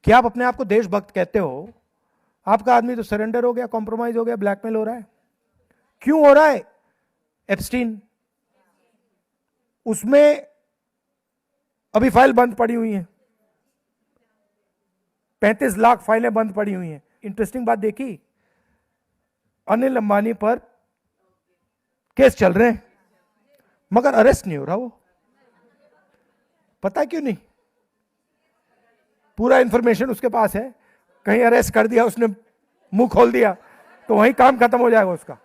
कि आप अपने आप को देशभक्त कहते हो, आपका आदमी तो सरेंडर हो गया, कॉम्प्रोमाइज हो गया, ब्लैकमेल हो रहा है। क्यों हो रहा है? एप्स्टीन, उसमें अभी फाइल बंद पड़ी हुई है, 35 लाख फाइलें बंद पड़ी हुई हैं। इंटरेस्टिंग बात देखी, अनिल अंबानी पर केस चल रहे हैं मगर अरेस्ट नहीं हो रहा। वो पता है क्यों नहीं? पूरा इंफॉर्मेशन उसके पास है, कहीं अरेस्ट कर दिया उसने, मुंह खोल दिया तो वहीं काम खत्म हो जाएगा उसका।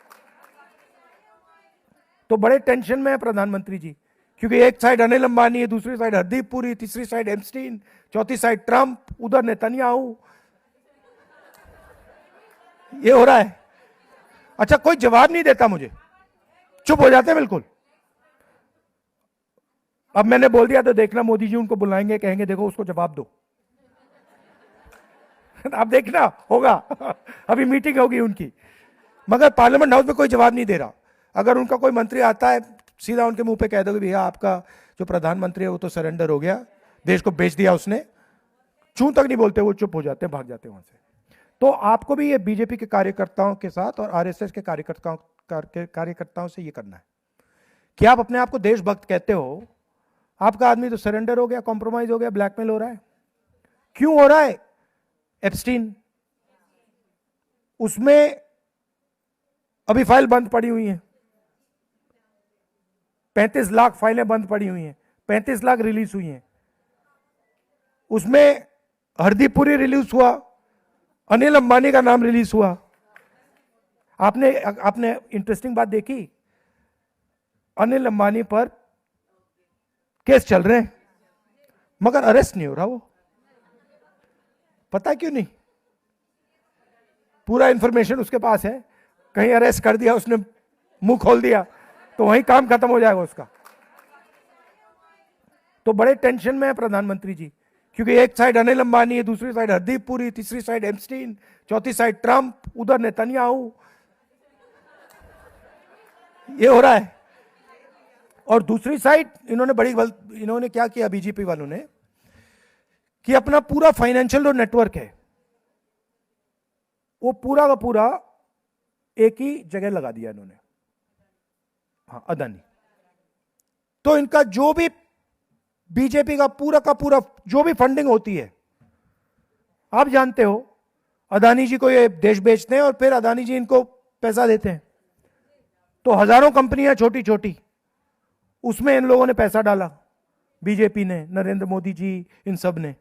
तो बड़े टेंशन में है प्रधानमंत्री जी, क्योंकि एक साइड अनिल अंबानी है, दूसरी साइड हरदीप पुरी, तीसरी साइड एप्स्टीन, चौथी साइड ट्रंप, उधर नेतन्याहू। ये हो रहा है। अच्छा, कोई जवाब नहीं देता मुझे, चुप हो जाते हैं बिल्कुल। अब मैंने बोल दिया तो देखना मोदी जी उनको बुलाएंगे, कहेंगे देखो उसको जवाब दो। आप देखना होगा, अभी मीटिंग होगी उनकी, मगर पार्लियामेंट हाउस में कोई जवाब नहीं दे रहा। अगर उनका कोई मंत्री आता है, सीधा उनके मुंह पे कह दो कि भैया आपका जो प्रधानमंत्री है वो तो सरेंडर हो गया, देश को बेच दिया उसने, चूं तक नहीं बोलते, वो चुप हो जाते हैं, भाग जाते हैं वहां से। तो आपको भी ये बीजेपी के कार्यकर्ताओं के साथ और आरएसएस के कार्यकर्ताओं से ये करना है कि आप अपने आप को देशभक्त कहते हो, आपका आदमी तो सरेंडर हो गया, कॉम्प्रोमाइज हो गया, ब्लैकमेल हो रहा है। क्यों हो रहा है? एप्स्टीन, उसमें अभी फाइल बंद पड़ी हुई है, 35 लाख फाइलें बंद पड़ी हुई हैं, 35 लाख रिलीज हुई हैं। उसमें हरदीप पुरी रिलीज हुआ, अनिल अंबानी का नाम रिलीज हुआ। आपने इंटरेस्टिंग बात देखी, अनिल अंबानी पर केस चल रहे हैं मगर अरेस्ट नहीं हो रहा। वो पता है क्यों नहीं? पूरा इंफॉर्मेशन उसके पास है, कहीं अरेस्ट कर दिया उसने, मुंह खोल दिया तो वहीं काम खत्म हो जाएगा उसका। तो बड़े टेंशन में है प्रधानमंत्री जी, क्योंकि एक साइड अनिल अंबानी है, दूसरी साइड हरदीप पुरी, तीसरी साइड एप्स्टीन, चौथी साइड ट्रंप, उधर नेतन्याहू। ये हो रहा है। और दूसरी साइड इन्होंने क्या किया बीजेपी वालों ने, कि अपना पूरा फाइनेंशियल जो नेटवर्क है वो पूरा का पूरा एक ही जगह लगा दिया इन्होंने, हाँ, अदानी। तो इनका जो भी बीजेपी का पूरा जो भी फंडिंग होती है, आप जानते हो, अदानी जी को ये देश बेचते हैं और फिर अदानी जी इनको पैसा देते हैं। तो हजारों कंपनियां छोटी छोटी, उसमें इन लोगों ने पैसा डाला, बीजेपी ने, नरेंद्र मोदी जी, इन सब ने।